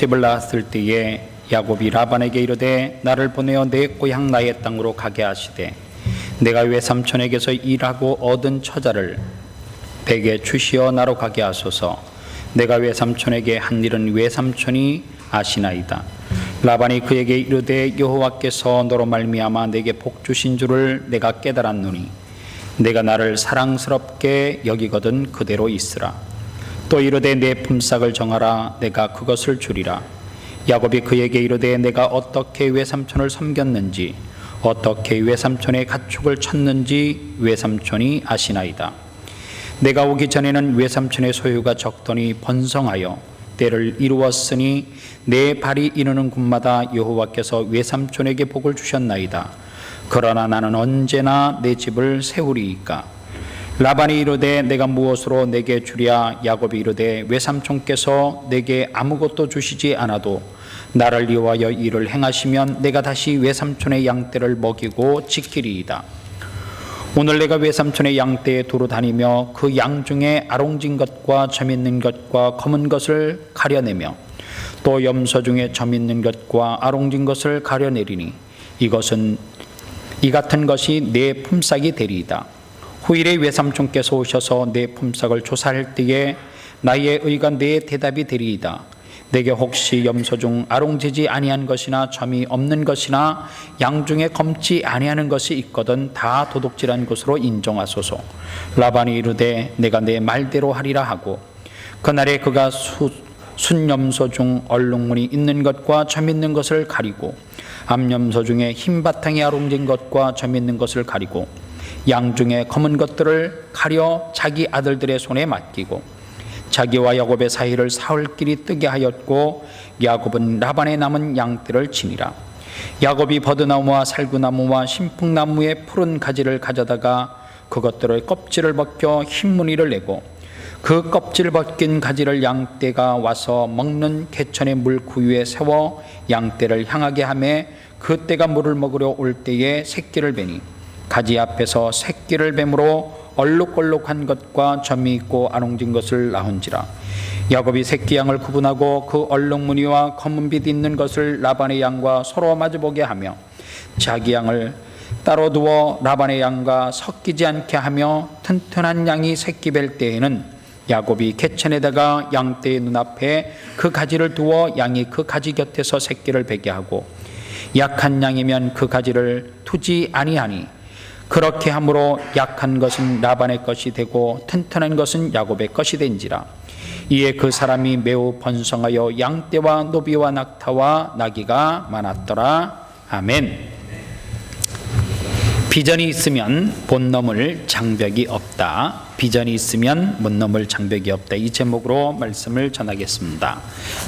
집을 나왔을 때에 야곱이 라반에게 이르되 나를 보내어 내 고향 나의 땅으로 가게 하시되 내가 외삼촌에게서 일하고 얻은 처자를 내게 주시어 나로 가게 하소서. 내가 외삼촌에게 한 일은 외삼촌이 아시나이다. 라반이 그에게 이르되 여호와께서 너로 말미암아 내게 복 주신 줄을 내가 깨달았노니 내가 나를 사랑스럽게 여기거든 그대로 있으라. 또 이르되 내 품삯을 정하라. 내가 그것을 주리라. 야곱이 그에게 이르되 내가 어떻게 외삼촌을 섬겼는지 어떻게 외삼촌의 가축을 쳤는지 외삼촌이 아시나이다. 내가 오기 전에는 외삼촌의 소유가 적더니 번성하여 때를 이루었으니 내 발이 이르는 곳마다 여호와께서 외삼촌에게 복을 주셨나이다. 그러나 나는 언제나 내 집을 세우리이까. 라반이 이르되 내가 무엇으로 내게 주랴. 야곱이 이르되 외삼촌께서 내게 아무것도 주시지 않아도 나를 위하여 일을 행하시면 내가 다시 외삼촌의 양떼를 먹이고 지키리이다. 오늘 내가 외삼촌의 양떼에 두루 다니며 그 양 중에 아롱진 것과 점 있는 것과 검은 것을 가려내며 또 염소 중에 점 있는 것과 아롱진 것을 가려내리니 이 같은 것이 내 품삯이 되리이다. 후일에 외삼촌께서 오셔서 내 품삯을 조사할 때에 나의 의가 내 대답이 되리이다. 내게 혹시 염소 중 아롱지지 아니한 것이나 점이 없는 것이나 양 중에 검지 아니하는 것이 있거든 다 도둑질한 것으로 인정하소서. 라반이 이르되 내가 내 말대로 하리라 하고 그날에 그가 순염소 중 얼룩무늬 있는 것과 점 있는 것을 가리고 암염소 중에 흰 바탕이 아롱진 것과 점 있는 것을 가리고 양 중에 검은 것들을 가려 자기 아들들의 손에 맡기고 자기와 야곱의 사이를 사흘길이 뜨게 하였고 야곱은 라반의 남은 양떼를 치니라. 야곱이 버드나무와 살구나무와 신풍나무의 푸른 가지를 가져다가 그것들의 껍질을 벗겨 흰 무늬를 내고 그 껍질 벗긴 가지를 양떼가 와서 먹는 개천의 물 구유에 세워 양떼를 향하게 하매 그 떼가 물을 먹으려 올 때에 새끼를 베니 가지 앞에서 새끼를 뱀으로 얼룩얼룩한 것과 점이 있고 아롱진 것을 낳은지라. 야곱이 새끼 양을 구분하고 그 얼룩무늬와 검은빛 있는 것을 라반의 양과 서로 마주보게 하며 자기 양을 따로 두어 라반의 양과 섞이지 않게 하며 튼튼한 양이 새끼 뵐 때에는 야곱이 개천에다가 양떼의 눈앞에 그 가지를 두어 양이 그 가지 곁에서 새끼를 베게 하고 약한 양이면 그 가지를 두지 아니하니 그렇게 함으로 약한 것은 라반의 것이 되고 튼튼한 것은 야곱의 것이 된지라. 이에 그 사람이 매우 번성하여 양떼와 노비와 낙타와 나귀가 많았더라. 아멘. 비전이 있으면 못 넘을 장벽이 없다. 비전이 있으면 못 넘을 장벽이 없다. 이 제목으로 말씀을 전하겠습니다.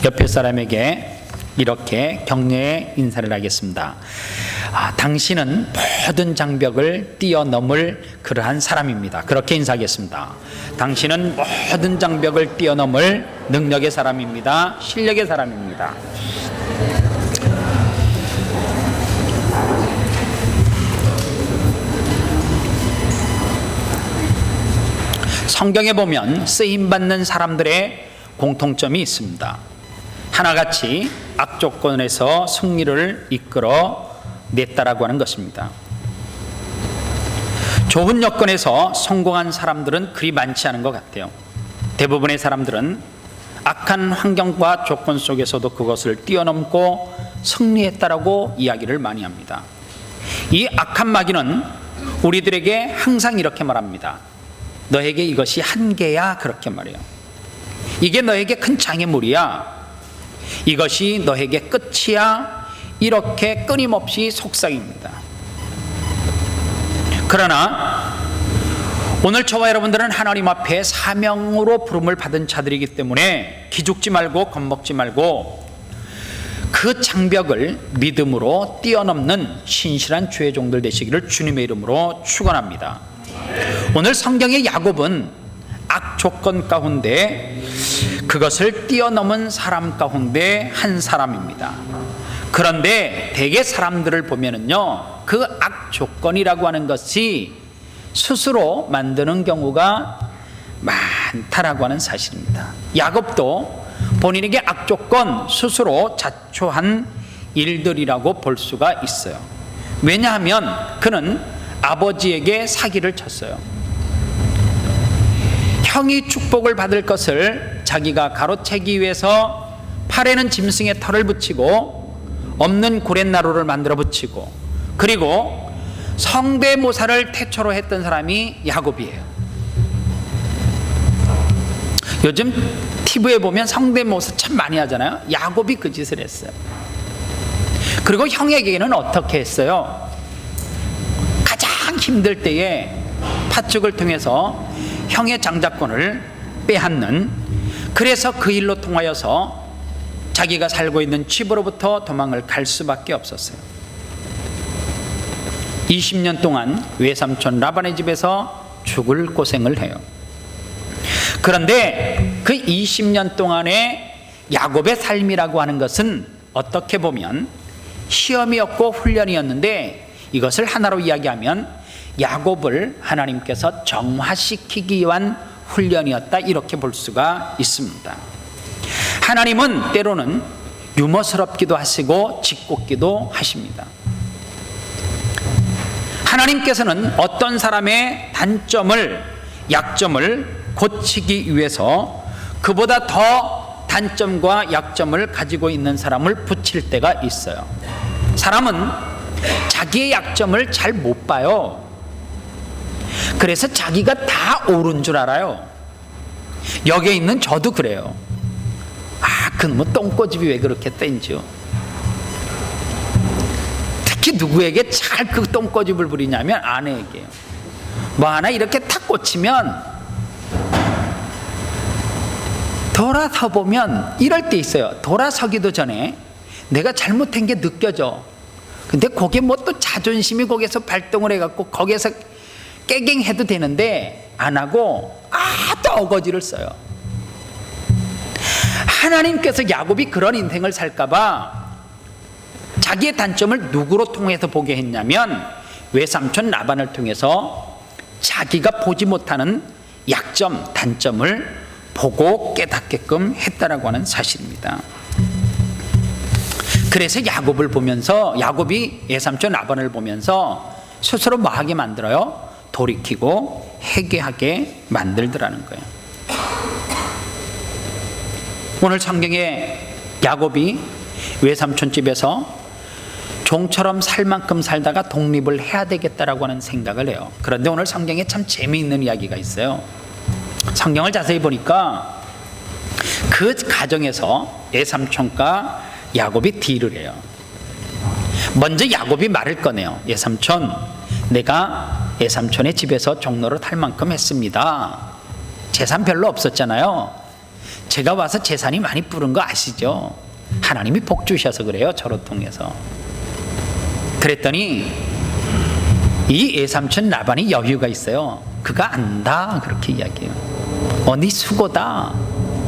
옆에 사람에게 이렇게 격려의 인사를 하겠습니다. 당신은 모든 장벽을 뛰어넘을 그러한 사람입니다. 그렇게 인사하겠습니다. 당신은 모든 장벽을 뛰어넘을 능력의 사람입니다. 실력의 사람입니다. 성경에 보면 쓰임받는 사람들의 공통점이 있습니다. 하나같이 악조건에서 승리를 이끌어 냈다라고 하는 것입니다. 좋은 여건에서 성공한 사람들은 그리 많지 않은 것 같아요. 대부분의 사람들은 악한 환경과 조건 속에서도 그것을 뛰어넘고 승리했다라고 이야기를 많이 합니다. 이 악한 마귀는 우리들에게 항상 이렇게 말합니다. 너에게 이것이 한계야. 그렇게 말해요. 이게 너에게 큰 장애물이야. 이것이 너에게 끝이야. 이렇게 끊임없이 속삭입니다. 그러나 오늘 저와 여러분들은 하나님 앞에 사명으로 부름을 받은 자들이기 때문에 기죽지 말고 겁먹지 말고 그 장벽을 믿음으로 뛰어넘는 신실한 주의 종들 되시기를 주님의 이름으로 축원합니다. 오늘 성경의 야곱은 악조건 가운데 그것을 뛰어넘은 사람 가운데 한 사람입니다. 그런데 대개 사람들을 보면은요, 그 악조건이라고 하는 것이 스스로 만드는 경우가 많다라고 하는 사실입니다. 야곱도 본인에게 악조건 스스로 자초한 일들이라고 볼 수가 있어요. 왜냐하면 그는 아버지에게 사기를 쳤어요. 형이 축복을 받을 것을 자기가 가로채기 위해서 팔에는 짐승의 털을 붙이고 없는 구렛나루를 만들어 붙이고, 그리고 성대모사를 태초로 했던 사람이 야곱이에요. 요즘 TV에 보면 성대모사 참 많이 하잖아요. 야곱이 그 짓을 했어요. 그리고 형에게는 어떻게 했어요? 가장 힘들 때에 팥죽을 통해서 형의 장자권을 빼앗는, 그래서 그 일로 통하여서 자기가 살고 있는 집으로부터 도망을 갈 수밖에 없었어요. 20년 동안 외삼촌 라반의 집에서 죽을 고생을 해요. 그런데 그 20년 동안의 야곱의 삶이라고 하는 것은 어떻게 보면 시험이었고 훈련이었는데, 이것을 하나로 이야기하면 야곱을 하나님께서 정화시키기 위한 훈련이었다, 이렇게 볼 수가 있습니다. 하나님은 때로는 유머스럽기도 하시고 짓궂기도 하십니다. 하나님께서는 어떤 사람의 단점을, 약점을 고치기 위해서 그보다 더 단점과 약점을 가지고 있는 사람을 붙일 때가 있어요. 사람은 자기의 약점을 잘 못 봐요. 그래서 자기가 다 옳은 줄 알아요. 여기에 있는 저도 그래요. 그놈의 똥꼬집이 왜 그렇게 뗀지요? 특히 누구에게 잘 그 똥꼬집을 부리냐면 아내에게요. 뭐 하나 이렇게 탁 꽂히면 돌아서 보면 이럴 때 있어요. 돌아서기도 전에 내가 잘못한 게 느껴져. 근데 그게 뭐 또 자존심이 거기서 발동을 해갖고 거기에서 깨갱해도 되는데 안 하고 또 어거지를 써요. 하나님께서 야곱이 그런 인생을 살까봐 자기의 단점을 누구로 통해서 보게 했냐면 외삼촌 라반을 통해서 자기가 보지 못하는 약점, 단점을 보고 깨닫게끔 했다라고 하는 사실입니다. 그래서 야곱을 보면서, 야곱이 외삼촌 라반을 보면서 스스로 뭐 하게 만들어요? 돌이키고 회개하게 만들더라는 거예요. 오늘 성경에 야곱이 외삼촌 집에서 종처럼 살 만큼 살다가 독립을 해야 되겠다라고 하는 생각을 해요. 그런데 오늘 성경에 참 재미있는 이야기가 있어요. 성경을 자세히 보니까 그 가정에서 외삼촌과 야곱이 딜을 해요. 먼저 야곱이 말을 꺼내요. 외삼촌, 내가 외삼촌의 집에서 종로를 탈 만큼 했습니다. 재산 별로 없었잖아요. 제가 와서 재산이 많이 뿌른 거 아시죠? 하나님이 복 주셔서 그래요. 저를 통해서. 그랬더니 이 외삼촌 라반이 여유가 있어요. 그가 안다, 그렇게 이야기해요. 네 수고다.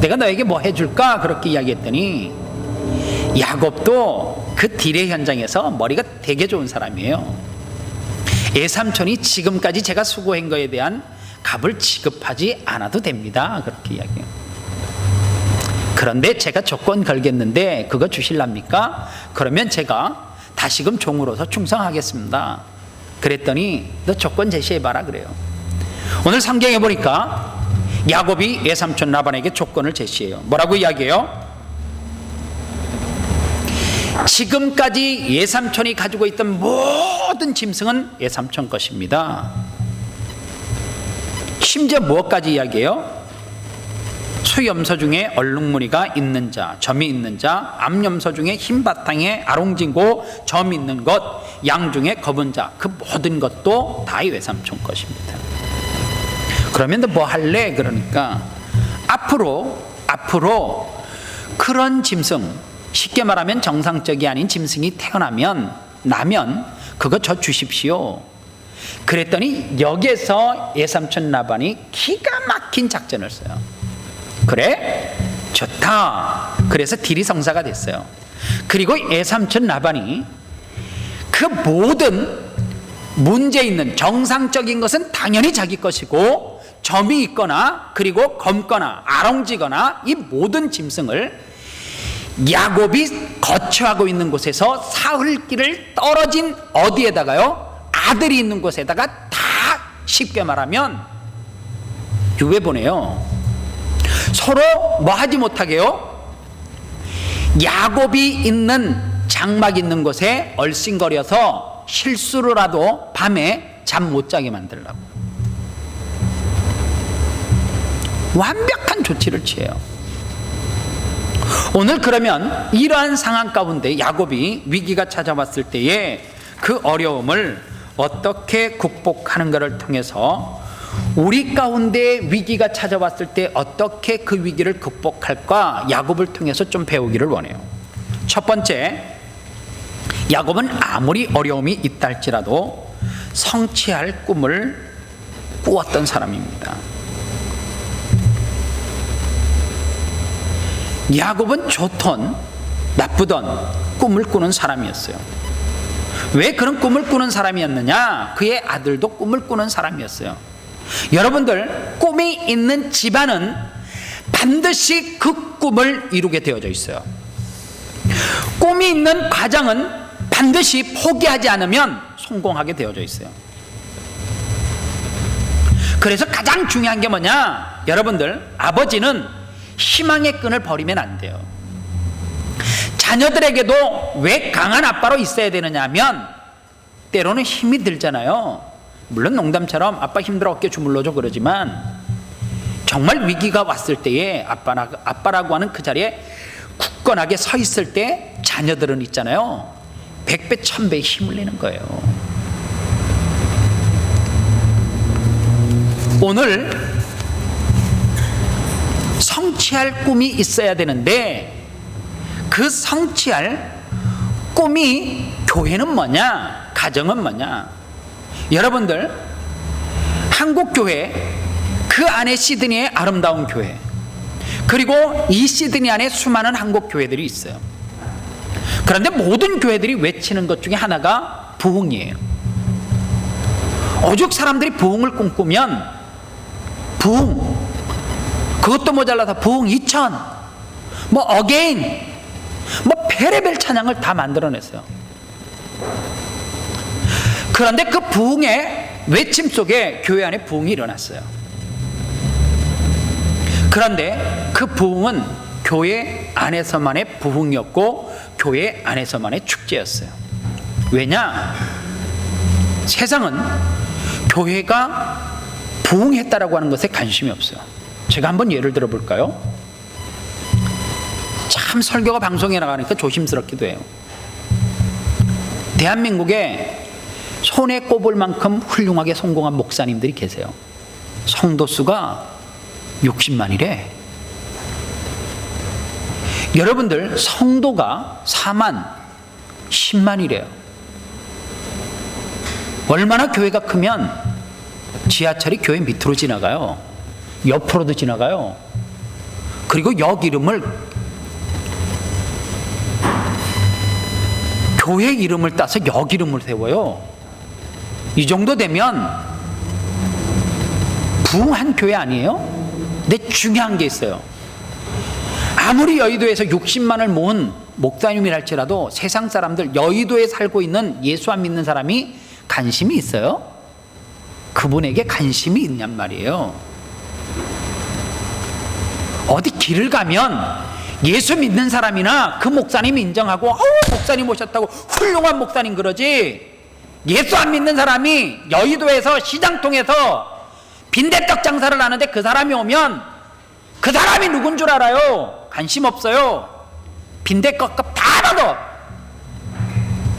내가 너에게 뭐 해줄까? 그렇게 이야기했더니 야곱도 그 딜의 현장에서 머리가 되게 좋은 사람이에요. 외삼촌이 지금까지 제가 수고한 거에 대한 값을 지급하지 않아도 됩니다, 그렇게 이야기해요. 그런데 제가 조건 걸겠는데 그거 주실랍니까? 그러면 제가 다시금 종으로서 충성하겠습니다. 그랬더니 너 조건 제시해봐라 그래요. 오늘 성경에 보니까 야곱이 외삼촌 라반에게 조건을 제시해요. 뭐라고 이야기해요? 지금까지 외삼촌이 가지고 있던 모든 짐승은 외삼촌 것입니다. 심지어 무엇까지 이야기해요? 수염소 중에 얼룩무늬가 있는 자, 점이 있는 자, 암염소 중에 흰 바탕에 아롱진고 점 있는 것, 양 중에 검은 자, 그 모든 것도 다 외삼촌 것입니다. 그러면 너 뭐 할래? 그러니까 앞으로 그런 짐승, 쉽게 말하면 정상적이 아닌 짐승이 나면 그거 저 주십시오. 그랬더니 여기에서 외삼촌 라반이 기가 막힌 작전을 써요. 그래? 좋다. 그래서 딜이 성사가 됐어요. 그리고 외삼촌 라반이 그 모든 문제 있는 정상적인 것은 당연히 자기 것이고 점이 있거나 그리고 검거나 아롱지거나 이 모든 짐승을 야곱이 거처하고 있는 곳에서 사흘길을 떨어진 어디에다가요? 아들이 있는 곳에다가 다 쉽게 말하면 유배 보내요. 서로 뭐 하지 못하게요? 야곱이 있는 장막 있는 곳에 얼씬거려서 실수로라도 밤에 잠 못 자게 만들려고 완벽한 조치를 취해요. 오늘 그러면 이러한 상황 가운데 야곱이 위기가 찾아왔을 때에 그 어려움을 어떻게 극복하는가를 통해서 우리 가운데 위기가 찾아왔을 때 어떻게 그 위기를 극복할까 야곱을 통해서 좀 배우기를 원해요. 첫 번째, 야곱은 아무리 어려움이 있다 할지라도 성취할 꿈을 꾸었던 사람입니다. 야곱은 좋던 나쁘던 꿈을 꾸는 사람이었어요. 왜 그런 꿈을 꾸는 사람이었느냐? 그의 아들도 꿈을 꾸는 사람이었어요. 여러분들, 꿈이 있는 집안은 반드시 그 꿈을 이루게 되어져 있어요. 꿈이 있는 가정은 반드시 포기하지 않으면 성공하게 되어져 있어요. 그래서 가장 중요한 게 뭐냐? 여러분들, 아버지는 희망의 끈을 버리면 안 돼요. 자녀들에게도 왜 강한 아빠로 있어야 되느냐 하면 때로는 힘이 들잖아요. 물론 농담처럼 아빠 힘들어 어깨 주물러줘 그러지만 정말 위기가 왔을 때에 아빠라고 하는 그 자리에 굳건하게 서 있을 때 자녀들은 있잖아요, 100배 1000배의 힘을 내는 거예요. 오늘 성취할 꿈이 있어야 되는데 그 성취할 꿈이 교회는 뭐냐? 가정은 뭐냐? 여러분들, 한국교회, 그 안에 시드니의 아름다운 교회, 그리고 이 시드니 안에 수많은 한국교회들이 있어요. 그런데 모든 교회들이 외치는 것 중에 하나가 부흥이에요. 오죽 사람들이 부흥을 꿈꾸면 부흥, 그것도 모자라서 부흥 2000, 뭐 어게인, 뭐 별의별 찬양을 다 만들어냈어요. 그런데 그 부흥의 외침 속에 교회 안에 부흥이 일어났어요. 그런데 그 부흥은 교회 안에서만의 부흥이었고 교회 안에서만의 축제였어요. 왜냐? 세상은 교회가 부흥했다라고 하는 것에 관심이 없어요. 제가 한번 예를 들어 볼까요? 참 설교가 방송에 나가니까 조심스럽기도 해요. 대한민국에 손에 꼽을 만큼 훌륭하게 성공한 목사님들이 계세요. 성도 수가 60만이래. 여러분들, 성도가 4만, 10만이래요. 얼마나 교회가 크면 지하철이 교회 밑으로 지나가요. 옆으로도 지나가요. 그리고 역 이름을, 교회 이름을 따서 역 이름을 세워요. 이 정도 되면 부흥한 교회 아니에요? 근데 중요한 게 있어요. 아무리 여의도에서 60만을 모은 목사님이랄지라도 세상 사람들, 여의도에 살고 있는 예수 안 믿는 사람이 관심이 있어요? 그분에게 관심이 있냔 말이에요. 어디 길을 가면 예수 믿는 사람이나 그 목사님 인정하고 목사님 오셨다고 훌륭한 목사님 그러지, 예수 안 믿는 사람이 여의도에서 시장통에서 빈대떡 장사를 하는데 그 사람이 오면 그 사람이 누군 줄 알아요? 관심 없어요. 빈대떡 값 다 받아.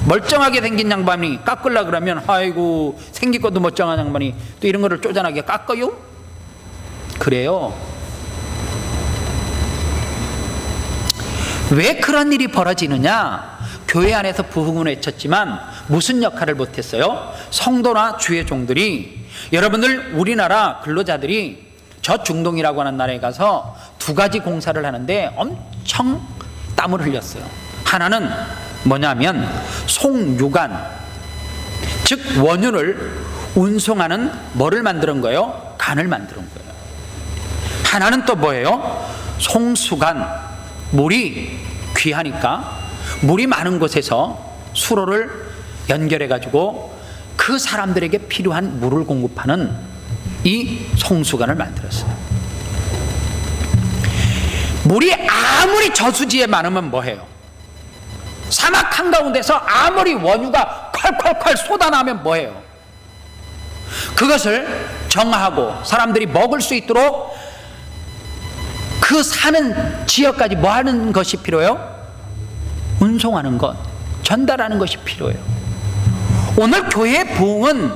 멀쩡하게 생긴 양반이 깎으려 그러면 아이고 생긴 것도 멀쩡한 양반이 또 이런 거를 쪼잔하게 깎아요? 그래요. 왜 그런 일이 벌어지느냐? 교회 안에서 부흥을 외쳤지만 무슨 역할을 못했어요? 성도나 주의 종들이, 여러분들, 우리나라 근로자들이 저 중동이라고 하는 나라에 가서 2가지 공사를 하는데 엄청 땀을 흘렸어요. 하나는 뭐냐면 송유관, 즉 원유를 운송하는 뭐를 만드는 거예요? 간을 만드는 거예요. 하나는 또 뭐예요? 송수관, 물이 귀하니까 물이 많은 곳에서 수로를 연결해 가지고 그 사람들에게 필요한 물을 공급하는 이 송수관을 만들었어요. 물이 아무리 저수지에 많으면 뭐해요? 사막 한가운데서 아무리 원유가 콸콸콸 쏟아나면 뭐해요? 그것을 정화하고 사람들이 먹을 수 있도록 그 사는 지역까지 뭐 하는 것이 필요해요? 운송하는 것, 전달하는 것이 필요해요. 오늘 교회의 부흥은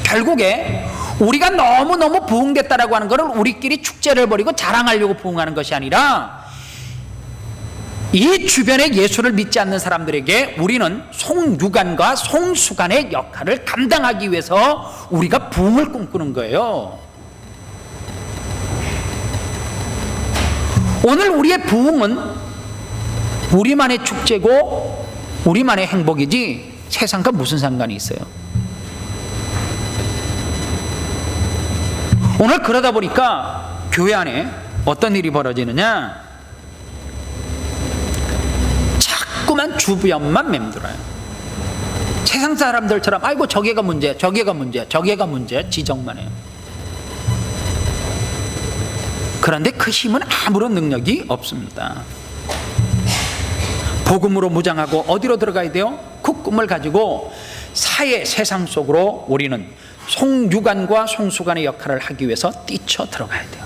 결국에 우리가 너무너무 부흥됐다라고 하는 것을 우리끼리 축제를 벌이고 자랑하려고 부흥하는 것이 아니라 이 주변에 예수를 믿지 않는 사람들에게 우리는 송유관과 송수관의 역할을 감당하기 위해서 우리가 부흥을 꿈꾸는 거예요. 오늘 우리의 부흥은 우리만의 축제고 우리만의 행복이지 세상과 무슨 상관이 있어요? 오늘 그러다 보니까 교회 안에 어떤 일이 벌어지느냐, 자꾸만 주변만 맴돌아요. 세상 사람들처럼 아이고 저게가 문제야, 저게가 문제야, 저게가 문제야 지적만 해요. 그런데 그 힘은 아무런 능력이 없습니다. 복음으로 무장하고 어디로 들어가야 돼요? 그 꿈을 가지고 사회 세상 속으로 우리는 송유관과 송수관의 역할을 하기 위해서 뛰쳐 들어가야 돼요.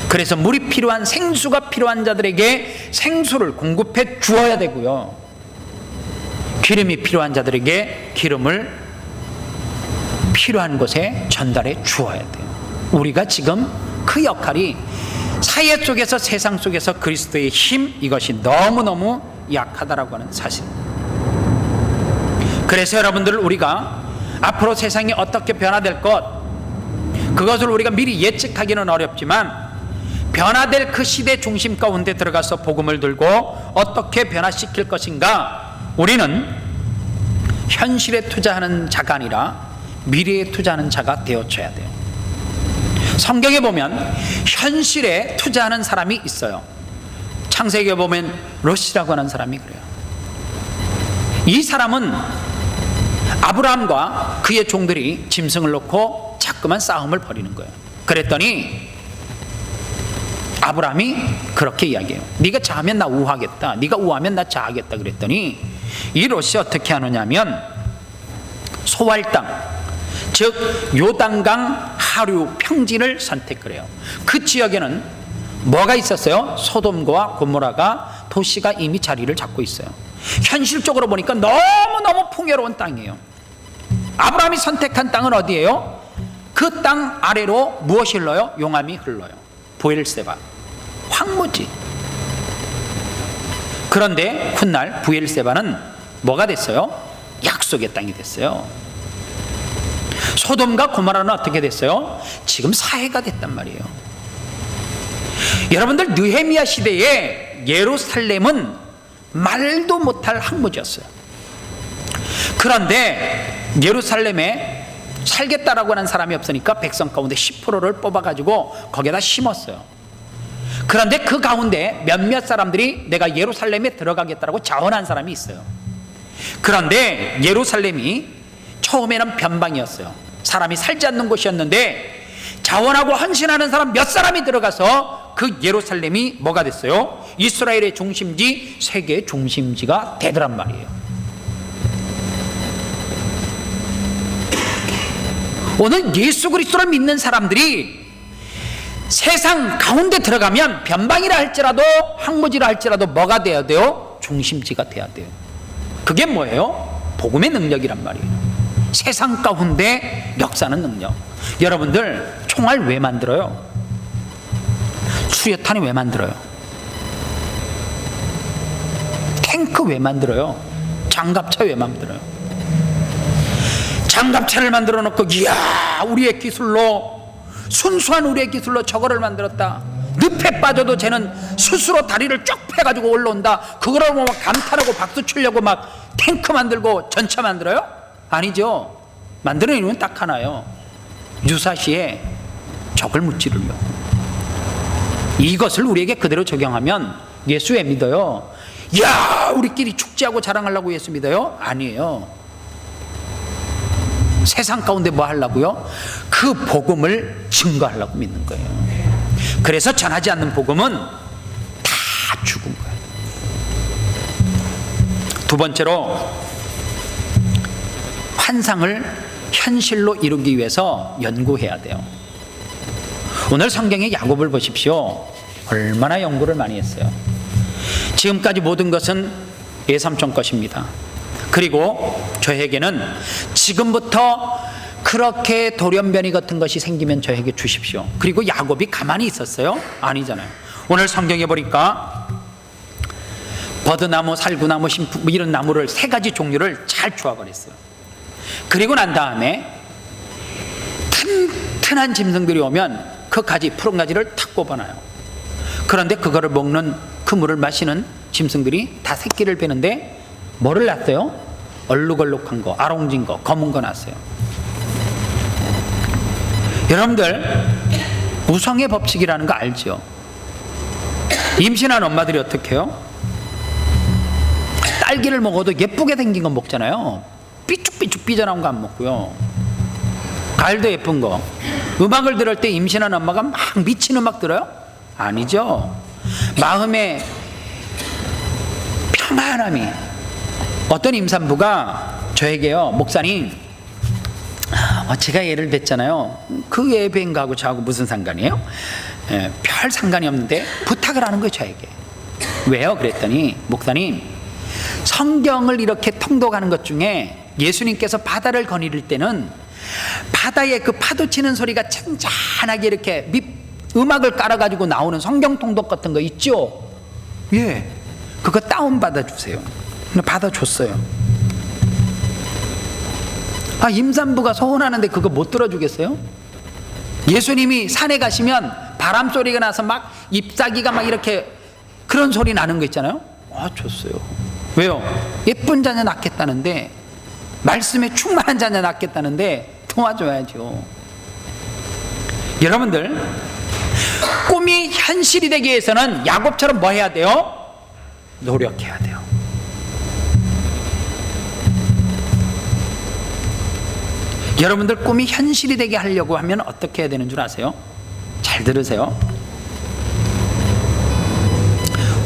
그래서 물이 필요한, 생수가 필요한 자들에게 생수를 공급해 주어야 되고요, 기름이 필요한 자들에게 기름을 필요한 곳에 전달해 주어야 돼요. 우리가 지금 그 역할이 사회 속에서, 세상 속에서 그리스도의 힘, 이것이 너무너무 약하다라고 하는 사실입니다. 그래서 여러분들, 우리가 앞으로 세상이 어떻게 변화될 것, 그것을 우리가 미리 예측하기는 어렵지만 변화될 그 시대 중심 가운데 들어가서 복음을 들고 어떻게 변화시킬 것인가, 우리는 현실에 투자하는 자가 아니라 미래에 투자하는 자가 되어줘야 돼요. 성경에 보면 현실에 투자하는 사람이 있어요. 창세기에 보면 롯이라고 하는 사람이 그래요. 이 사람은 아브라함과 그의 종들이 짐승을 놓고 자꾸만 싸움을 벌이는 거예요. 그랬더니 아브라함이 그렇게 이야기해요. 네가 자하면 나 우하겠다, 네가 우하면 나 자하겠다. 그랬더니 이 롯이 어떻게 하느냐 하면 소활 땅, 즉 요단강 하류 평지를 선택을 해요. 그 지역에는 뭐가 있었어요? 소돔과 고모라가, 도시가 이미 자리를 잡고 있어요. 현실적으로 보니까 너무너무 풍요로운 땅이에요. 아브라함이 선택한 땅은 어디예요? 그 땅 아래로 무엇이 흘러요? 용암이 흘러요. 부엘세바, 황무지. 그런데 훗날 부엘세바는 뭐가 됐어요? 약속의 땅이 됐어요. 소돔과 고모라는 어떻게 됐어요? 지금 사해가 됐단 말이에요. 여러분들, 느헤미야 시대에 예루살렘은 말도 못할 황무지였어요. 그런데 예루살렘에 살겠다라고 하는 사람이 없으니까 백성 가운데 10%를 뽑아가지고 거기에다 심었어요. 그런데 그 가운데 몇몇 사람들이 내가 예루살렘에 들어가겠다라고 자원한 사람이 있어요. 그런데 예루살렘이 처음에는 변방이었어요. 사람이 살지 않는 곳이었는데 자원하고 헌신하는 사람 몇 사람이 들어가서 그 예루살렘이 뭐가 됐어요? 이스라엘의 중심지, 세계의 중심지가 되더란 말이에요. 오늘 예수 그리스도를 믿는 사람들이 세상 가운데 들어가면 변방이라 할지라도 황무지라 할지라도 뭐가 돼야 돼요? 중심지가 돼야 돼요. 그게 뭐예요? 복음의 능력이란 말이에요. 세상 가운데 역사하는 능력. 여러분들, 총알 왜 만들어요? 수류탄이 왜 만들어요? 탱크 왜 만들어요? 장갑차 왜 만들어요? 장갑차를 만들어 놓고 이야, 우리의 기술로, 순수한 우리의 기술로 저거를 만들었다, 늪에 빠져도 쟤는 스스로 다리를 쭉 펴가지고 올라온다, 그거를 보고 막 감탄하고 박수 치려고 막 탱크 만들고 전차 만들어요? 아니죠. 만드는 이유는 딱 하나요. 유사시에 적을 무찌르려. 이것을 우리에게 그대로 적용하면 예수 왜 믿어요? 야, 우리끼리 축제하고 자랑하려고 예수 믿어요? 아니에요. 세상 가운데 뭐 하려고요? 그 복음을 증거하려고 믿는 거예요. 그래서 전하지 않는 복음은 다 죽은 거예요. 두 번째로, 환상을 현실로 이루기 위해서 연구해야 돼요. 오늘 성경의 야곱을 보십시오. 얼마나 연구를 많이 했어요. 지금까지 모든 것은 외삼촌 것입니다. 그리고 저에게는 지금부터 그렇게 돌연변이 같은 것이 생기면 저에게 주십시오. 그리고 야곱이 가만히 있었어요? 아니잖아요. 오늘 성경에 보니까 버드나무, 살구나무, 신풍 이런 나무를 세 가지 종류를 잘 조합을 그리고 난 다음에 튼튼한 짐승들이 오면 그 가지, 푸른 가지를 탁 꼽아놔요. 그런데 그거를 먹는, 그 물을 마시는 짐승들이 다 새끼를 베는데 뭐를 낳았어요? 얼룩얼룩한 거, 아롱진 거, 검은 거 낳았어요. 여러분들, 우성의 법칙이라는 거 알죠? 임신한 엄마들이 어떻게 해요? 딸기를 먹어도 예쁘게 생긴 거 먹잖아요. 삐쭉삐쭉 삐져나온 거 안 먹고요. 가을도 예쁜 거. 음악을 들을 때 임신한 엄마가 막 미친 음악 들어요? 아니죠. 마음에 평안함이. 어떤 임산부가 저에게요, 목사님, 제가 예를 뵀잖아요. 그 예배인가하고 저하고 무슨 상관이에요? 별 상관이 없는데 부탁을 하는 거예요, 저에게. 왜요? 그랬더니, 목사님, 성경을 이렇게 통독하는 것 중에 예수님께서 바다를 거니릴 때는 바다에 그 파도 치는 소리가 잔잔하게 이렇게 음악을 깔아가지고 나오는 성경 통독 같은 거 있죠? 예, 그거 다운받아 주세요. 받아줬어요. 임산부가 소원하는데 그거 못 들어주겠어요? 예수님이 산에 가시면 바람 소리가 나서 막 잎사귀가 막 이렇게 그런 소리 나는 거 있잖아요. 줬어요. 왜요? 예쁜 자녀 낳겠다는데, 말씀에 충만한 자녀 낳겠다는데 도와줘야죠. 여러분들, 꿈이 현실이 되기 위해서는 야곱처럼 뭐 해야 돼요? 노력해야 돼요. 여러분들, 꿈이 현실이 되게 하려고 하면 어떻게 해야 되는 줄 아세요? 잘 들으세요.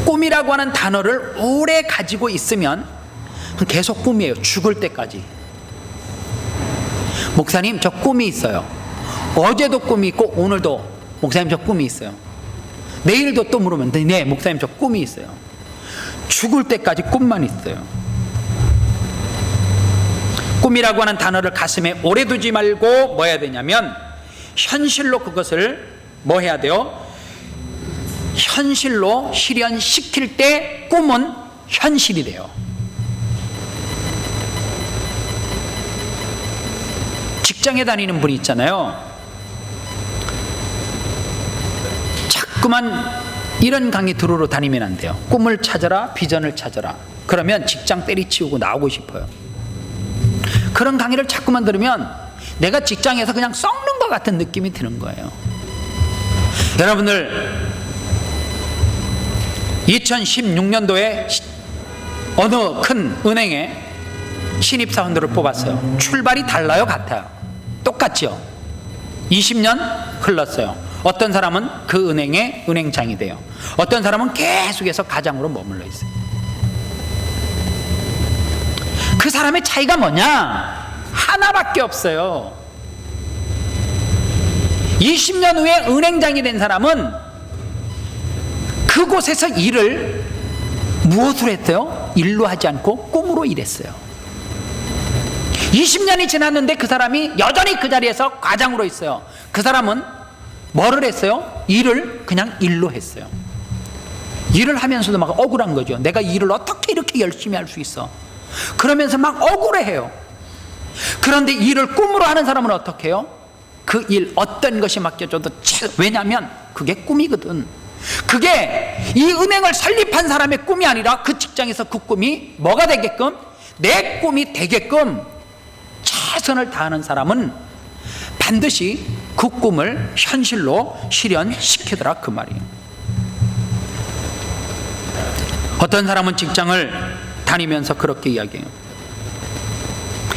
꿈이라고 하는 단어를 오래 가지고 있으면 계속 꿈이에요. 죽을 때까지. 목사님, 저 꿈이 있어요. 어제도 꿈이 있고 오늘도 목사님 저 꿈이 있어요. 내일도 또 물으면 네, 목사님 저 꿈이 있어요. 죽을 때까지 꿈만 있어요. 꿈이라고 하는 단어를 가슴에 오래 두지 말고 뭐 해야 되냐면, 현실로 그것을 뭐 해야 돼요? 현실로 실현시킬 때 꿈은 현실이 돼요. 직장에 다니는 분이 있잖아요. 자꾸만 이런 강의 들으러 다니면 안 돼요. 꿈을 찾아라, 비전을 찾아라. 그러면 직장 때리치우고 나오고 싶어요. 그런 강의를 자꾸만 들으면 내가 직장에서 그냥 썩는 것 같은 느낌이 드는 거예요. 여러분들, 2016년도에 어느 큰 은행에 신입사원들을 뽑았어요. 출발이 달라요, 같아요? 똑같죠? 20년 흘렀어요. 어떤 사람은 그 은행의 은행장이 돼요. 어떤 사람은 계속해서 가장으로 머물러 있어요. 그 사람의 차이가 뭐냐? 하나밖에 없어요. 20년 후에 은행장이 된 사람은 그곳에서 일을 무엇으로 했어요? 일로 하지 않고 꿈으로 일했어요. 20년이 지났는데 그 사람이 여전히 그 자리에서 과장으로 있어요. 그 사람은 뭐를 했어요? 일을 그냥 일로 했어요. 일을 하면서도 막 억울한 거죠. 내가 일을 어떻게 이렇게 열심히 할 수 있어? 그러면서 막 억울해해요. 그런데 일을 꿈으로 하는 사람은 어떻게 해요? 그 일 어떤 것이 맡겨져도, 왜냐하면 그게 꿈이거든. 그게 이 은행을 설립한 사람의 꿈이 아니라 그 직장에서 그 꿈이 뭐가 되게끔, 내 꿈이 되게끔 최선을 다하는 사람은 반드시 그 꿈을 현실로 실현시키더라, 그 말이에요. 어떤 사람은 직장을 다니면서 그렇게 이야기해요.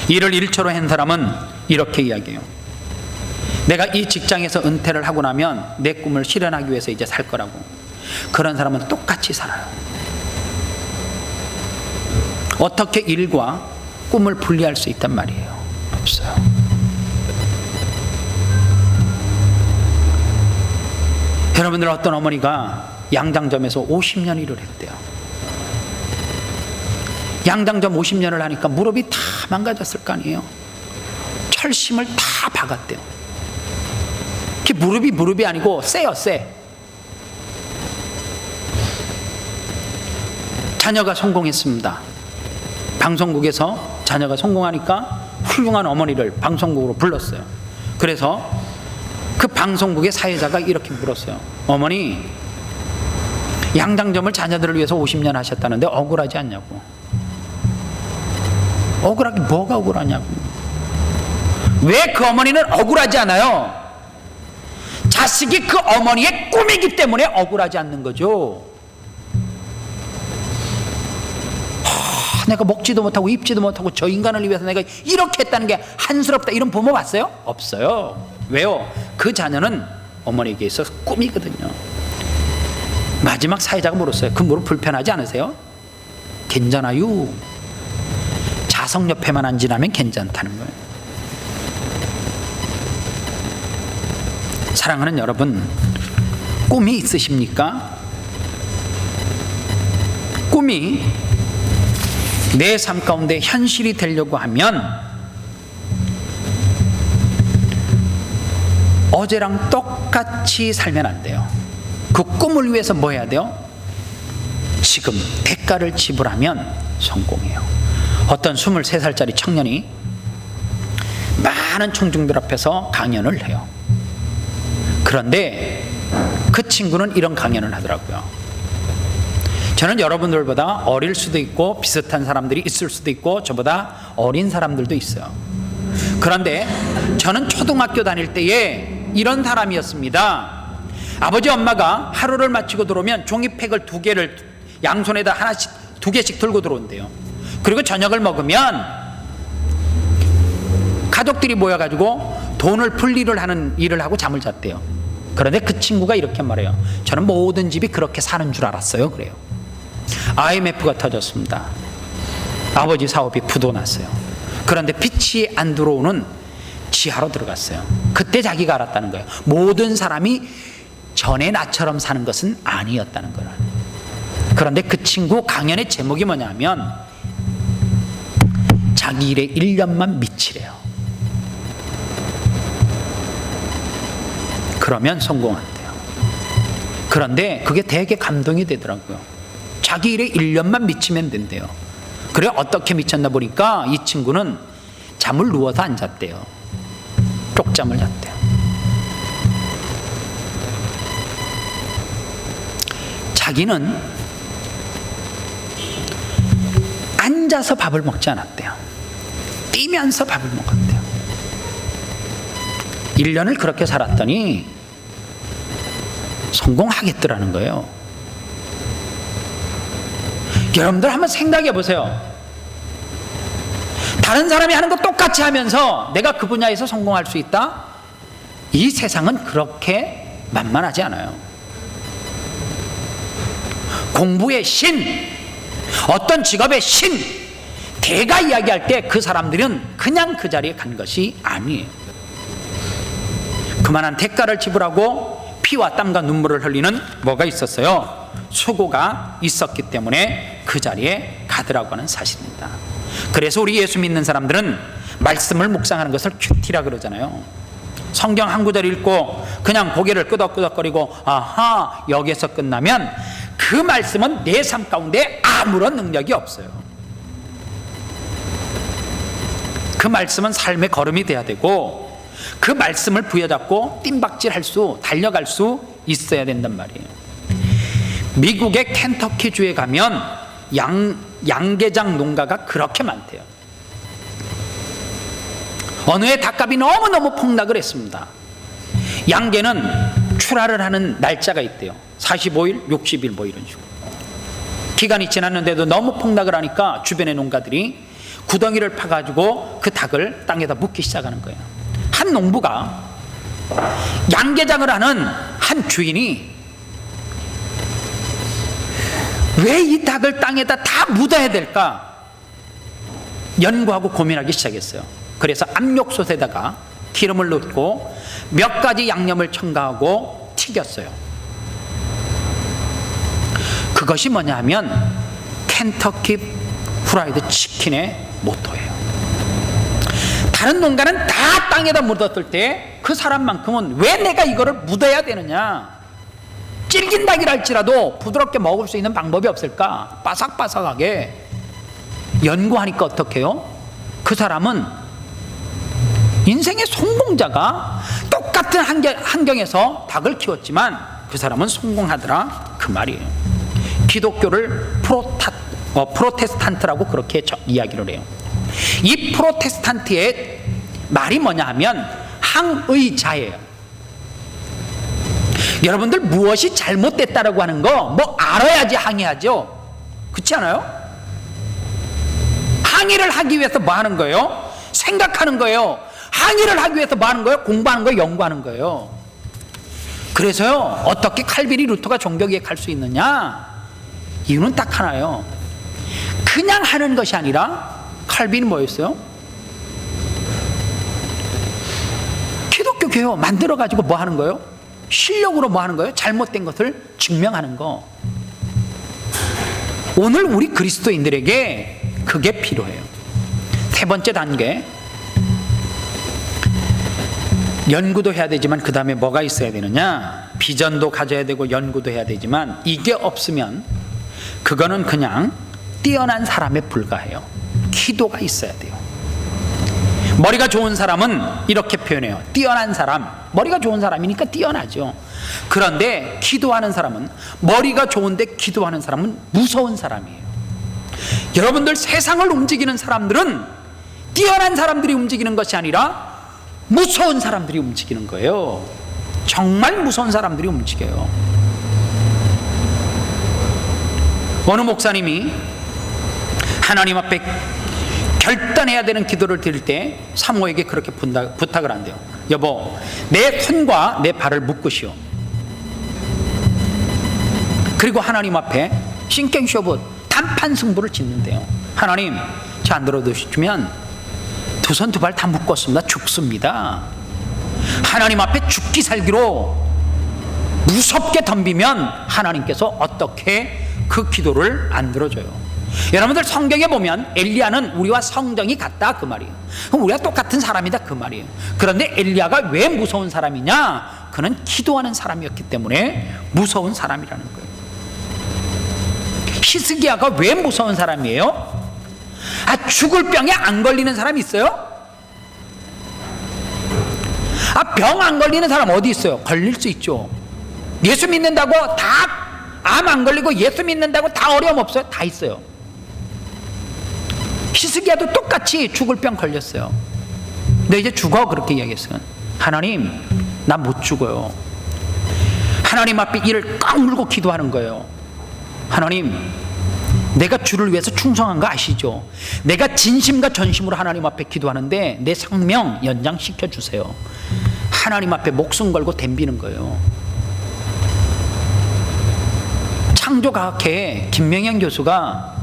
일을 일처로 한 사람은 이렇게 이야기해요. 내가 이 직장에서 은퇴를 하고 나면 내 꿈을 실현하기 위해서 이제 살 거라고. 그런 사람은 똑같이 살아요. 어떻게 일과 꿈을 분리할 수 있단 말이에요? 없어요. 여러분들, 어떤 어머니가 양장점에서 50년 일을 했대요. 양장점 50년을 하니까 무릎이 다 망가졌을 거 아니에요. 철심을 다 박았대요. 무릎이 아니고 쎄요, 쎄. 자녀가 성공했습니다. 방송국에서 자녀가 성공하니까 훌륭한 어머니를 방송국으로 불렀어요. 그래서 그 방송국의 사회자가 이렇게 물었어요. 어머니, 양장점을 자녀들을 위해서 50년 하셨다는데 억울하지 않냐고. 억울하게 뭐가 억울하냐고. 왜 그 어머니는 억울하지 않아요? 자식이 그 어머니의 꿈이기 때문에 억울하지 않는 거죠. 내가 먹지도 못하고 입지도 못하고 저 인간을 위해서 내가 이렇게 했다는 게 한스럽다, 이런 부모 봤어요? 없어요. 왜요? 그 자녀는 어머니에게 있어서 꿈이거든요. 마지막 사회자가 물었어요. 그 무릎 불편하지 않으세요? 괜찮아요. 자석 옆에만 안 지나면 괜찮다는 거예요. 사랑하는 여러분, 꿈이 있으십니까? 꿈이 내 삶 가운데 현실이 되려고 하면 어제랑 똑같이 살면 안 돼요. 그 꿈을 위해서 뭐 해야 돼요? 지금 대가를 지불하면 성공해요. 어떤 23살짜리 청년이 많은 청중들 앞에서 강연을 해요. 그런데 그 친구는 이런 강연을 하더라고요. 저는 여러분들보다 어릴 수도 있고 비슷한 사람들이 있을 수도 있고 저보다 어린 사람들도 있어요. 그런데 저는 초등학교 다닐 때에 이런 사람이었습니다. 아버지 엄마가 하루를 마치고 들어오면 종이팩을 2개를 양손에다 하나씩 2개씩 들고 들어온대요. 그리고 저녁을 먹으면 가족들이 모여가지고 돈을 분리를 하는 일을 하고 잠을 잤대요. 그런데 그 친구가 이렇게 말해요. 저는 모든 집이 그렇게 사는 줄 알았어요. 그래요. IMF가 터졌습니다. 아버지 사업이 부도났어요. 그런데 빛이 안 들어오는 지하로 들어갔어요. 그때 자기가 알았다는 거예요. 모든 사람이 전에 나처럼 사는 것은 아니었다는 거예요. 그런데 그 친구 강연의 제목이 뭐냐면 자기 일에 1년만 미치래요. 그러면 성공한대요. 그런데 그게 되게 감동이 되더라고요. 자기 일에 1년만 미치면 된대요. 그래, 어떻게 미쳤나 보니까 이 친구는 잠을 누워서 안 잤대요. 쪽잠을 잤대요. 자기는 앉아서 밥을 먹지 않았대요. 뛰면서 밥을 먹었대요. 1년을 그렇게 살았더니 성공하겠더라는 거예요. 여러분들 한번 생각해 보세요. 다른 사람이 하는 거 똑같이 하면서 내가 그 분야에서 성공할 수 있다? 이 세상은 그렇게 만만하지 않아요. 공부의 신, 어떤 직업의 신, 대가 이야기할 때 그 사람들은 그냥 그 자리에 간 것이 아니에요. 그만한 대가를 지불하고 피와 땀과 눈물을 흘리는 뭐가 있었어요? 수고가 있었기 때문에 그 자리에 가더라고 하는 사실입니다. 그래서 우리 예수 믿는 사람들은 말씀을 묵상하는 것을 큐티라 그러잖아요. 성경 한 구절 읽고 그냥 고개를 끄덕끄덕거리고 아하 여기서 끝나면 그 말씀은 내 삶 가운데 아무런 능력이 없어요. 그 말씀은 삶의 걸음이 돼야 되고 그 말씀을 부여잡고 뜀박질할 수, 달려갈 수 있어야 된단 말이에요. 미국의 켄터키 주에 가면 양계장 농가가 그렇게 많대요. 어느 해 닭값이 너무너무 폭락을 했습니다. 양계는 출하를 하는 날짜가 있대요. 45일, 60일 뭐 이런 식으로. 기간이 지났는데도 너무 폭락을 하니까 주변의 농가들이 구덩이를 파가지고 그 닭을 땅에다 묻기 시작하는 거예요. 한 농부가, 양계장을 하는 한 주인이 왜 이 닭을 땅에다 다 묻어야 될까 연구하고 고민하기 시작했어요. 그래서 압력솥에다가 기름을 넣고 몇 가지 양념을 첨가하고 튀겼어요. 그것이 뭐냐 하면 켄터키 프라이드 치킨의 모토예요. 다른 농가는 다 땅에다 묻었을 때 그 사람만큼은 왜 내가 이거를 묻어야 되느냐, 질긴 닭이랄지라도 부드럽게 먹을 수 있는 방법이 없을까, 바삭바삭하게 연구하니까 어떻게 해요? 그 사람은 인생의 성공자가 똑같은 환경에서 닭을 키웠지만 그 사람은 성공하더라, 그 말이에요. 기독교를 프로테스탄트라고 그렇게 이야기를 해요. 이 프로테스탄트의 말이 뭐냐 하면 항의자예요. 여러분들 무엇이 잘못됐다라고 하는 거 뭐 알아야지 항의하죠. 그렇지 않아요? 항의를 하기 위해서 뭐 하는 거예요? 생각하는 거예요. 항의를 하기 위해서 뭐 하는 거예요? 공부하는 거예요? 연구하는 거예요. 그래서요, 어떻게 칼빈이 루터가 종교개혁 할 수 있느냐? 이유는 딱 하나예요. 그냥 하는 것이 아니라 칼빈이 뭐였어요? 기독교 교회 만들어가지고 뭐 하는 거예요? 실력으로 뭐 하는 거예요? 잘못된 것을 증명하는 거. 오늘 우리 그리스도인들에게 그게 필요해요. 세 번째 단계, 연구도 해야 되지만 그 다음에 뭐가 있어야 되느냐? 비전도 가져야 되고 연구도 해야 되지만 이게 없으면 그거는 그냥 뛰어난 사람에 불과해요. 기도가 있어야 돼요. 머리가 좋은 사람은 이렇게 표현해요. 뛰어난 사람, 머리가 좋은 사람이니까 뛰어나죠. 그런데 기도하는 사람은, 머리가 좋은데 기도하는 사람은 무서운 사람이에요. 여러분들, 세상을 움직이는 사람들은 뛰어난 사람들이 움직이는 것이 아니라 무서운 사람들이 움직이는 거예요. 정말 무서운 사람들이 움직여요. 어느 목사님이 하나님 앞에 결단해야 되는 기도를 드릴 때 사모에게 그렇게 부탁을 한대요. 여보, 내 손과 내 발을 묶으시오. 그리고 하나님 앞에 신경쇼부 단판 승부를 짓는데요. 하나님, 저 안 들어주시면 두 손 두 발 다 묶었습니다. 죽습니다. 하나님 앞에 죽기 살기로 무섭게 덤비면 하나님께서 어떻게 그 기도를 안 들어줘요. 여러분들, 성경에 보면 엘리야는 우리와 성정이 같다, 그 말이에요. 그럼 우리가 똑같은 사람이다, 그 말이에요. 그런데 엘리야가 왜 무서운 사람이냐? 그는 기도하는 사람이었기 때문에 무서운 사람이라는 거예요. 히스기야가 왜 무서운 사람이에요? 죽을 병에 안 걸리는 사람 있어요? 병 안 걸리는 사람 어디 있어요? 걸릴 수 있죠. 예수 믿는다고 다 암 안 걸리고 예수 믿는다고 다 어려움 없어요? 다 있어요. 히스기야도 똑같이 죽을 병 걸렸어요. 너 이제 죽어, 그렇게 이야기했어요. 하나님, 나 못 죽어요. 하나님 앞에 이를 꽉 물고 기도하는 거예요. 하나님, 내가 주를 위해서 충성한 거 아시죠? 내가 진심과 전심으로 하나님 앞에 기도하는데 내 생명 연장시켜 주세요. 하나님 앞에 목숨 걸고 덤비는 거예요. 창조과학회 김명현 교수가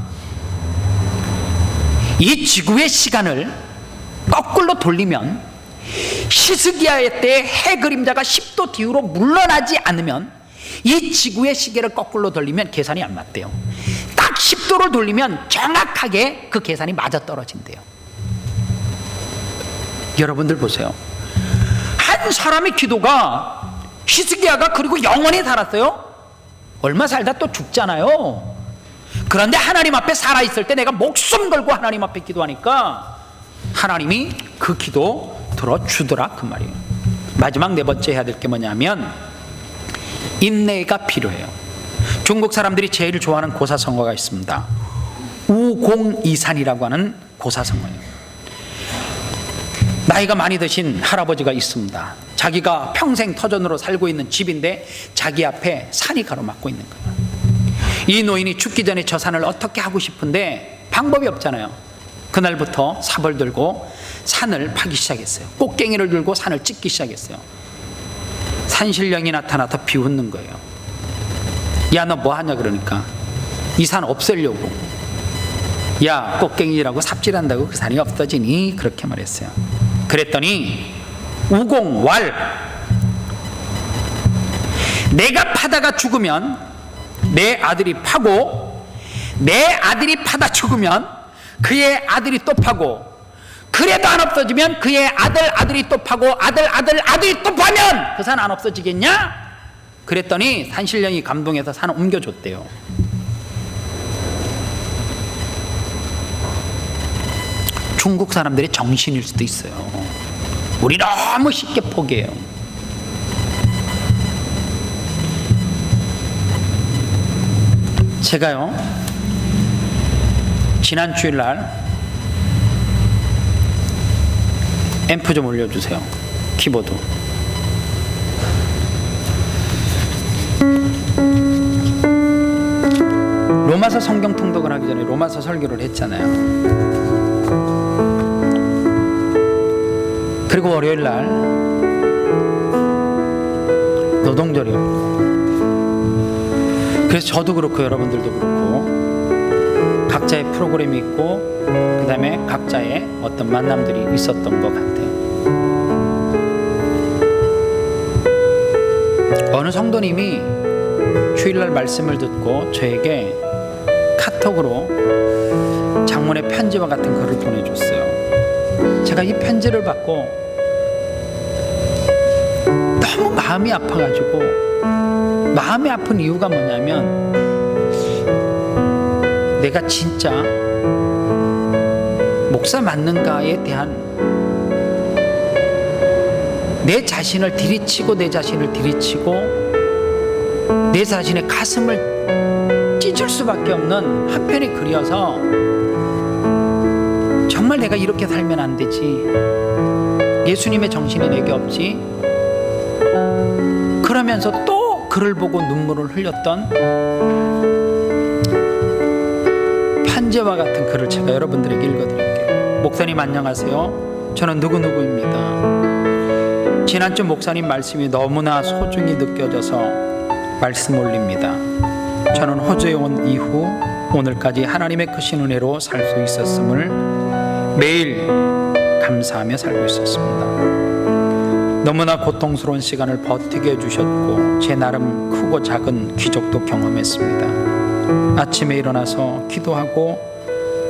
이 지구의 시간을 거꾸로 돌리면 히스기야의 때 해 그림자가 10도 뒤로 물러나지 않으면 이 지구의 시계를 거꾸로 돌리면 계산이 안 맞대요. 딱 10도를 돌리면 정확하게 그 계산이 맞아떨어진대요. 여러분들 보세요. 한 사람의 기도가, 히스기야가 그리고 영원히 살았어요? 얼마 살다 또 죽잖아요. 그런데 하나님 앞에 살아있을 때 내가 목숨 걸고 하나님 앞에 기도하니까 하나님이 그 기도 들어주더라, 그 말이에요. 마지막 네 번째 해야 될 게 뭐냐면 인내가 필요해요. 중국 사람들이 제일 좋아하는 고사성어가 있습니다. 우공이산이라고 하는 고사성어예요. 나이가 많이 드신 할아버지가 있습니다. 자기가 평생 터전으로 살고 있는 집인데 자기 앞에 산이 가로막고 있는 거예요. 이 노인이 죽기 전에 저 산을 어떻게 하고 싶은데 방법이 없잖아요. 그날부터 삽을 들고 산을 파기 시작했어요. 꽃갱이를 들고 산을 찍기 시작했어요. 산신령이 나타나서 비웃는 거예요. 야, 너 뭐 하냐 그러니까 이 산 없애려고. 야, 꽃갱이라고 삽질한다고 그 산이 없어지니? 그렇게 말했어요. 그랬더니 우공왈, 내가 파다가 죽으면 내 아들이 파고, 내 아들이 파다 죽으면 그의 아들이 또 파고, 그래도 안 없어지면 그의 아들이 또 파고, 아들이 또 파면 그 산 안 없어지겠냐? 그랬더니 산신령이 감동해서 산을 옮겨줬대요. 중국 사람들의 정신일 수도 있어요. 우리 너무 쉽게 포기해요. 제가요, 지난 주일날 앰프 좀 올려주세요. 키보드. 로마서 성경 통독을 하기 전에 로마서 설교를 했잖아요. 그리고 월요일날 노동절이었고, 그래서 저도 그렇고 여러분들도 그렇고 각자의 프로그램이 있고 그 다음에 각자의 어떤 만남들이 있었던 것 같아요. 어느 성도님이 주일날 말씀을 듣고 저에게 카톡으로 장문의 편지와 같은 글을 보내줬어요. 제가 이 편지를 받고 너무 마음이 아파가지고, 마음이 아픈 이유가 뭐냐면 내가 진짜 목사 맞는가에 대한 내 자신을 들이치고 내 자신의 가슴을 찢을 수밖에 없는 한편의 글이어서, 정말 내가 이렇게 살면 안 되지, 예수님의 정신이 내게 없지, 그러면서 또 글을 보고 눈물을 흘렸던 편지와 같은 글을 제가 여러분들에게 읽어드릴게요. 목사님 안녕하세요. 저는 누구누구입니다. 지난주 목사님 말씀이 너무나 소중히 느껴져서 말씀 올립니다. 저는 호주에 온 이후 오늘까지 하나님의 크신 은혜로 살 수 있었음을 매일 감사하며 살고 있었습니다. 너무나 고통스러운 시간을 버티게 해주셨고 제 나름 크고 작은 기적도 경험했습니다. 아침에 일어나서 기도하고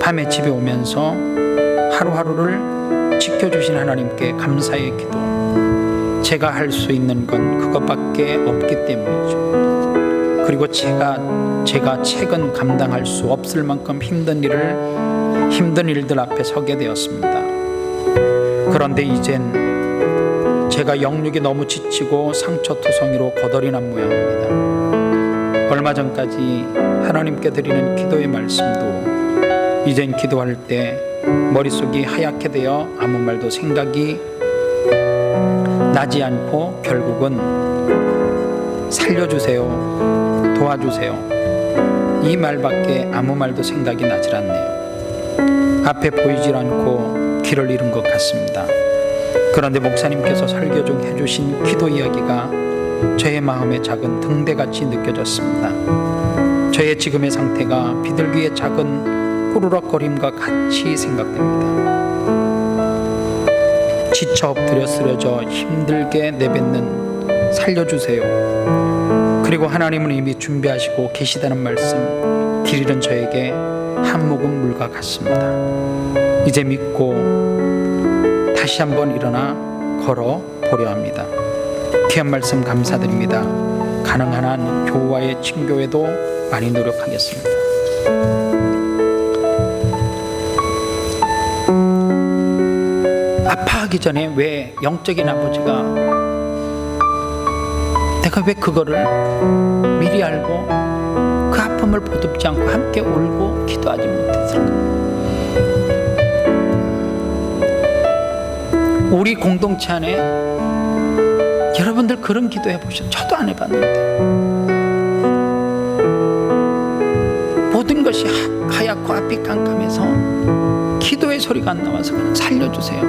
밤에 집에 오면서 하루하루를 지켜주신 하나님께 감사의 기도. 제가 할 수 있는 건 그것밖에 없기 때문이죠. 그리고 제가 최근 감당할 수 없을 만큼 힘든 일들 앞에 서게 되었습니다. 그런데 이젠 제가 영육이 너무 지치고 상처투성이로 거덜이 난 모양입니다. 얼마 전까지 하나님께 드리는 기도의 말씀도 이젠 기도할 때 머릿속이 하얗게 되어 아무 말도 생각이 나지 않고 결국은 살려주세요, 도와주세요, 이 말밖에 아무 말도 생각이 나질 않네요. 앞에 보이질 않고 길을 잃은 것 같습니다. 그런데 목사님께서 설교 중 해주신 기도 이야기가 저의 마음에 작은 등대같이 느껴졌습니다. 저의 지금의 상태가 비둘기의 작은 꾸르륵거림과 같이 생각됩니다. 지쳐 엎드려 쓰러져 힘들게 내뱉는 살려주세요. 그리고 하나님은 이미 준비하시고 계시다는 말씀 드리는 저에게 한 모금 물과 같습니다. 이제 믿고 다시 한번 일어나 걸어 보려 합니다. 귀한 말씀 감사드립니다. 가능한 한 교우와의 친교에도 많이 노력하겠습니다. 아파하기 전에 왜 영적인 아버지가 내가 왜 그거를 미리 알고 그 아픔을 보듬지 않고 함께 울고 기도하지 못했을까? 우리 공동체 안에 여러분들 그런 기도 해보셨죠? 저도 안 해봤는데 것이 하얗고 앞이 깜깜해서 기도의 소리가 안 나와서 그냥 살려주세요,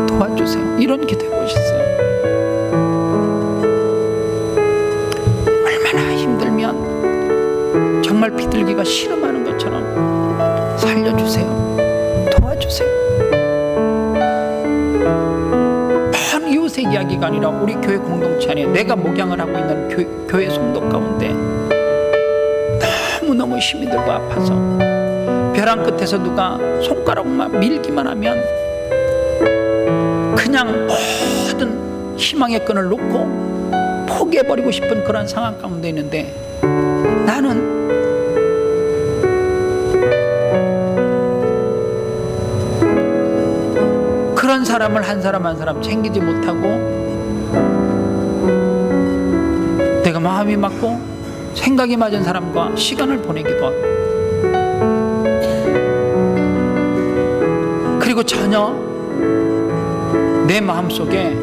도와주세요, 이런 기도해보셨어요? 얼마나 힘들면 정말 비둘기가 씨름하는 것처럼 살려주세요, 도와주세요. 먼 이웃의 이야기가 아니라 우리 교회 공동체 안에 내가 목양을 하고 있는 교회 성도 가운데 너무너무 힘이 들고 아파서 벼랑 끝에서 누가 손가락만 밀기만 하면 그냥 모든 희망의 끈을 놓고 포기해버리고 싶은 그런 상황 가운데 있는데, 나는 그런 사람을 한 사람 한 사람 챙기지 못하고 내가 마음이 맞고 생각이 맞은 사람과 시간을 보내기도 하고, 그리고 전혀 내 마음속에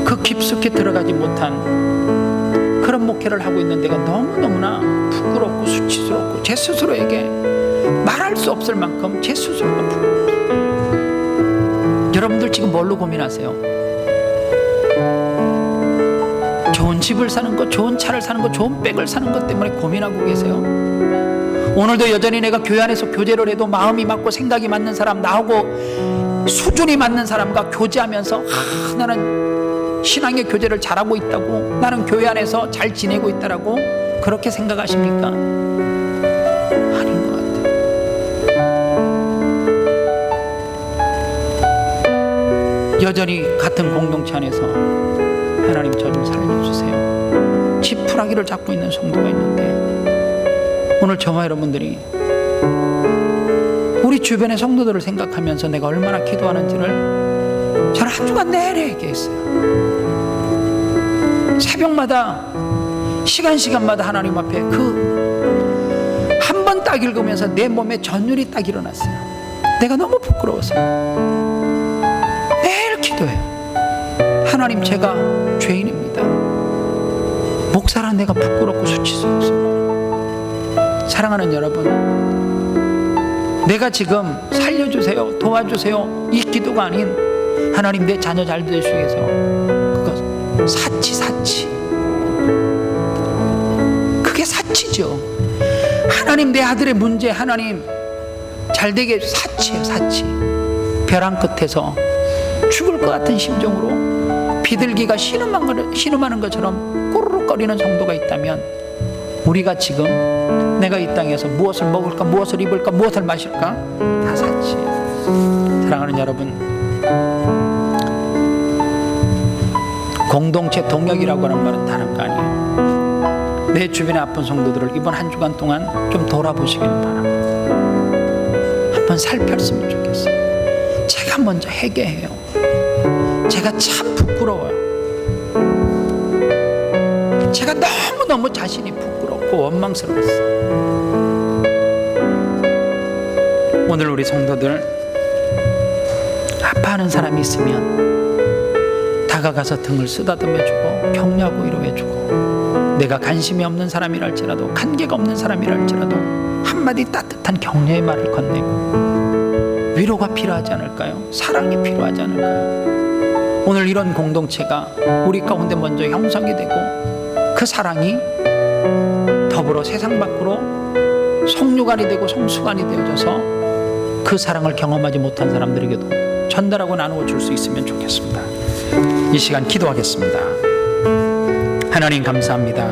그 깊숙이 들어가지 못한 그런 목회를 하고 있는 내가 너무너무나 부끄럽고 수치스럽고 제 스스로에게 말할 수 없을 만큼 제 스스로가 부끄럽습니다. 여러분들 지금 뭘로 고민하세요? 좋은 집을 사는 것, 좋은 차를 사는 것, 좋은 백을 사는 것 때문에 고민하고 계세요? 오늘도 여전히 내가 교회 안에서 교제를 해도 마음이 맞고 생각이 맞는 사람, 나하고 수준이 맞는 사람과 교제하면서 나는 신앙의 교제를 잘하고 있다고, 나는 교회 안에서 잘 지내고 있다라고 그렇게 생각하십니까? 아닌 것 같아요. 여전히 같은 공동체 안에서 하나님 저 좀 살려주세요, 지푸라기를 잡고 있는 성도가 있는데, 오늘 저와 여러분들이 우리 주변의 성도들을 생각하면서 내가 얼마나 기도하는지를 저는 한 주간 내내 얘기했어요. 새벽마다 시간마다 하나님 앞에 한 번 딱 읽으면서 내 몸에 전율이 딱 일어났어요. 내가 너무 부끄러워서 매일 기도해요. 하나님, 제가 죄인입니다. 목사란 내가 부끄럽고 수치스럽습니다. 사랑하는 여러분, 내가 지금 살려주세요, 도와주세요 이 기도가 아닌 하나님 내 자녀 잘 되시기 위해서, 그거 사치 그게 사치죠. 하나님 내 아들의 문제 하나님 잘 되게 사치예요, 사치. 벼랑 끝에서 죽을 것 같은 심정으로 비둘기가 신음하는 것처럼 꼬르륵거리는 성도가 있다면, 우리가 지금 내가 이 땅에서 무엇을 먹을까, 무엇을 입을까, 무엇을 마실까 다 사치예요. 사랑하는 여러분, 공동체 동역이라고 하는 말은 다른 거 아니에요. 내 주변의 아픈 성도들을 이번 한 주간 동안 좀 돌아보시기를 바랍니다. 한번 살폈으면 좋겠어요. 제가 먼저 회개해요. 제가 참 부끄러워요. 제가 너무너무 자신이 부끄럽고 원망스러웠어요. 오늘 우리 성도들 아파하는 사람이 있으면 다가가서 등을 쓰다듬어주고 격려하고 위로해주고, 내가 관심이 없는 사람이랄지라도 관계가 없는 사람이랄지라도 한마디 따뜻한 격려의 말을 건네고, 위로가 필요하지 않을까요? 사랑이 필요하지 않을까요? 오늘 이런 공동체가 우리 가운데 먼저 형성이 되고, 그 사랑이 더불어 세상 밖으로 송유관이 되고 송수관이 되어져서 그 사랑을 경험하지 못한 사람들에게도 전달하고 나누어 줄 수 있으면 좋겠습니다. 이 시간 기도하겠습니다. 하나님 감사합니다.